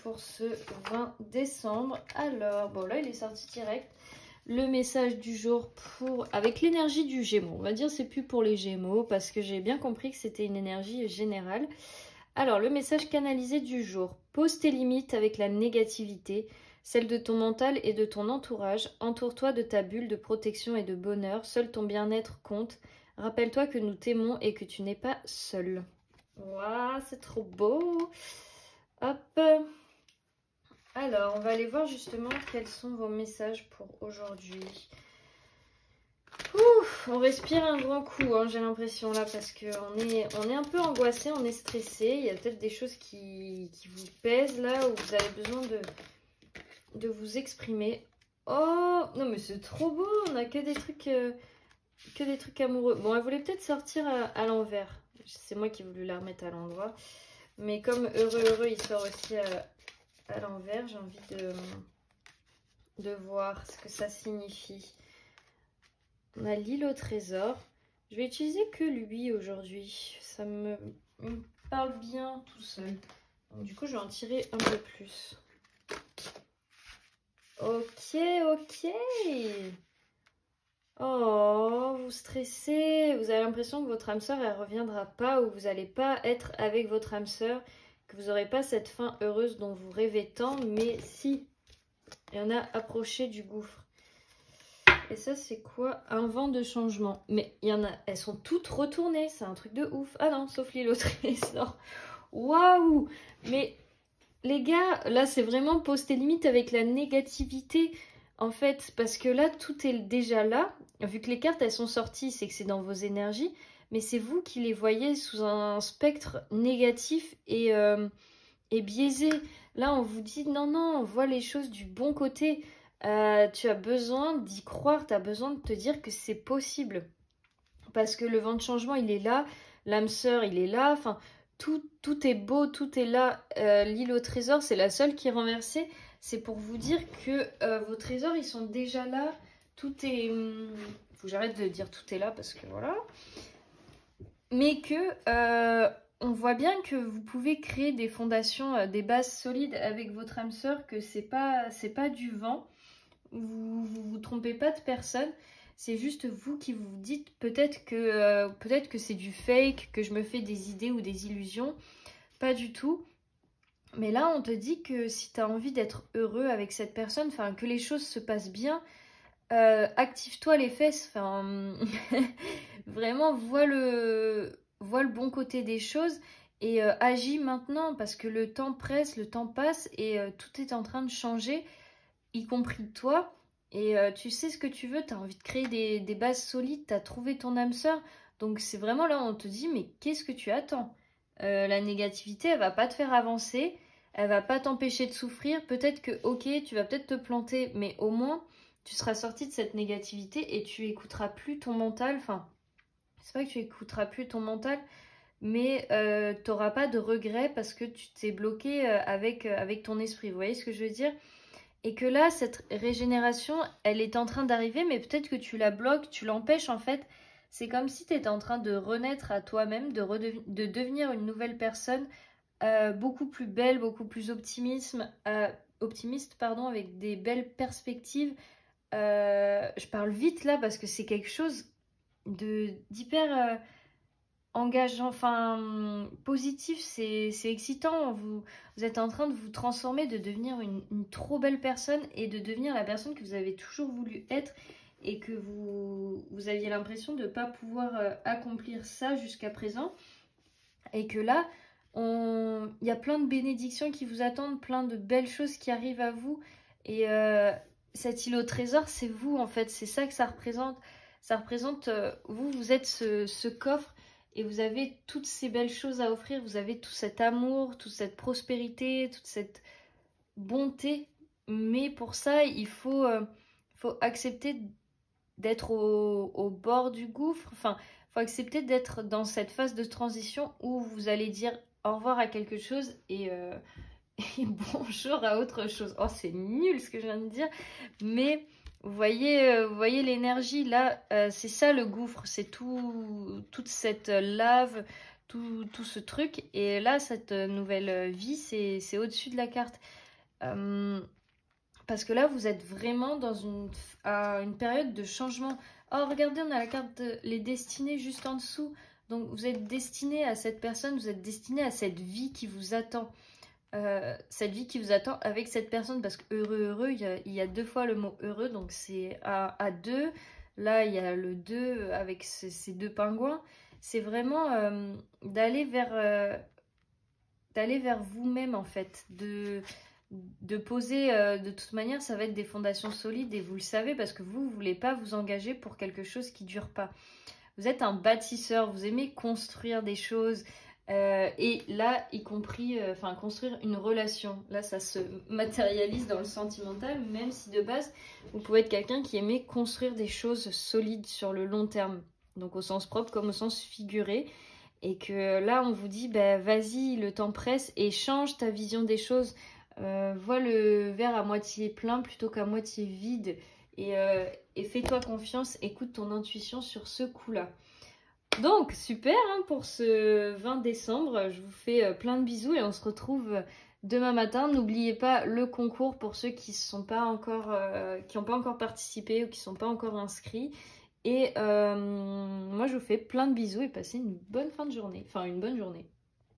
pour ce 20 décembre. Alors, bon là il est sorti direct. Le message du jour avec l'énergie du Gémeaux. On va dire c'est plus pour les Gémeaux parce que j'ai bien compris que c'était une énergie générale. Alors, le message canalisé du jour. Pose tes limites avec la négativité, celle de ton mental et de ton entourage. Entoure-toi de ta bulle de protection et de bonheur. Seul ton bien-être compte. Rappelle-toi que nous t'aimons et que tu n'es pas seul. Waouh, c'est trop beau. Hop. Alors, on va aller voir justement quels sont vos messages pour aujourd'hui. On respire un grand coup, hein, j'ai l'impression là, parce qu'on est un peu angoissé, on est stressé. Il y a peut-être des choses qui vous pèsent là, où vous avez besoin de vous exprimer. Oh, non mais c'est trop beau, on a que des trucs amoureux. Bon, elle voulait peut-être sortir à l'envers. C'est moi qui ai voulu la remettre à l'endroit. Mais comme heureux, il sort aussi à l'envers, j'ai envie de voir ce que ça signifie. On a l'île au trésor. Je vais utiliser que lui aujourd'hui. Ça me parle bien tout seul. Donc, du coup, je vais en tirer un peu plus. Ok, ok. Oh, vous stressez. Vous avez l'impression que votre âme sœur, elle reviendra pas ou vous n'allez pas être avec votre âme sœur. Que vous n'aurez pas cette fin heureuse dont vous rêvez tant. Mais si, il y en a approché du gouffre. Et ça, c'est quoi? Un vent de changement. Mais il y en a, elles sont toutes retournées. C'est un truc de ouf. Ah non, sauf l'île au trésor. Waouh! Mais les gars, là, c'est vraiment pose tes limites avec la négativité. En fait, parce que là, tout est déjà là. Vu que les cartes, elles sont sorties, c'est que c'est dans vos énergies. Mais c'est vous qui les voyez sous un spectre négatif et biaisé. Là, on vous dit, non, non, on voit les choses du bon côté. Tu as besoin d'y croire, tu as besoin de te dire que c'est possible. Parce que le vent de changement, il est là, l'âme sœur, il est là, enfin, tout est beau, tout est là. L'île au trésor, c'est la seule qui est renversée. C'est pour vous dire que vos trésors, ils sont déjà là. Tout est... faut que j'arrête de dire tout est là parce que voilà. Mais que... on voit bien que vous pouvez créer des fondations, des bases solides avec votre âme sœur, que c'est pas du vent. Vous trompez pas de personne, c'est juste vous qui vous dites peut-être que c'est du fake, que je me fais des idées ou des illusions. Pas du tout. Mais là, on te dit que si tu as envie d'être heureux avec cette personne, enfin que les choses se passent bien, active-toi les fesses. Enfin, vraiment, vois le bon côté des choses et agis maintenant parce que le temps presse, le temps passe et tout est en train de changer, y compris toi, et tu sais ce que tu veux, tu as envie de créer des bases solides, tu as trouvé ton âme sœur, donc c'est vraiment là où on te dit, mais qu'est-ce que tu attends? La négativité, elle va pas te faire avancer, elle va pas t'empêcher de souffrir, peut-être que, ok, tu vas peut-être te planter, mais au moins, tu seras sorti de cette négativité et tu écouteras plus ton mental, enfin, c'est pas que tu écouteras plus ton mental, mais tu n'auras pas de regrets parce que tu t'es bloqué avec ton esprit, vous voyez ce que je veux dire? Et que là, cette régénération, elle est en train d'arriver, mais peut-être que tu la bloques, tu l'empêches en fait. C'est comme si tu étais en train de renaître à toi-même, de devenir une nouvelle personne, beaucoup plus belle, beaucoup plus optimiste, pardon, avec des belles perspectives. Je parle vite là parce que c'est quelque chose d'hyper engageant, enfin positif, c'est excitant. Vous êtes en train de vous transformer, de devenir une trop belle personne et de devenir la personne que vous avez toujours voulu être et que vous aviez l'impression de ne pas pouvoir accomplir ça jusqu'à présent. Et que là, il y a plein de bénédictions qui vous attendent, plein de belles choses qui arrivent à vous. Et cette île au trésor, c'est vous en fait, c'est ça que ça représente. Ça représente, vous êtes ce coffre. Et vous avez toutes ces belles choses à offrir, vous avez tout cet amour, toute cette prospérité, toute cette bonté. Mais pour ça, il faut accepter d'être au bord du gouffre. Enfin, il faut accepter d'être dans cette phase de transition où vous allez dire au revoir à quelque chose et bonjour à autre chose. Oh, c'est nul ce que je viens de dire. Mais... vous voyez l'énergie là, c'est ça le gouffre, c'est toute cette lave, tout ce truc. Et là, cette nouvelle vie, c'est au-dessus de la carte. Parce que là, vous êtes vraiment dans une période de changement. Oh, regardez, on a la carte les destinées juste en dessous. Donc, vous êtes destiné à cette personne, vous êtes destiné à cette vie qui vous attend. Cette vie qui vous attend avec cette personne. Parce que heureux, il y a 2 fois le mot heureux. Donc, c'est à 2. Là, il y a le 2 avec ces 2 pingouins. C'est vraiment d'aller vers vous-même, en fait. De poser, de toute manière, ça va être des fondations solides et vous le savez parce que vous ne voulez pas vous engager pour quelque chose qui ne dure pas. Vous êtes un bâtisseur, vous aimez construire des choses et là, y compris construire une relation. Là, ça se matérialise dans le sentimental, même si de base, vous pouvez être quelqu'un qui aimait construire des choses solides sur le long terme. Donc au sens propre comme au sens figuré. Et que là, on vous dit, bah, vas-y, le temps presse et change ta vision des choses. Vois le verre à moitié plein plutôt qu'à moitié vide et fais-toi confiance, écoute ton intuition sur ce coup-là. Donc, super hein, pour ce 20 décembre, je vous fais plein de bisous et on se retrouve demain matin. N'oubliez pas le concours pour ceux qui n'ont pas encore participé ou qui ne sont pas encore inscrits. Et moi, je vous fais plein de bisous et passez une bonne fin de journée, enfin une bonne journée.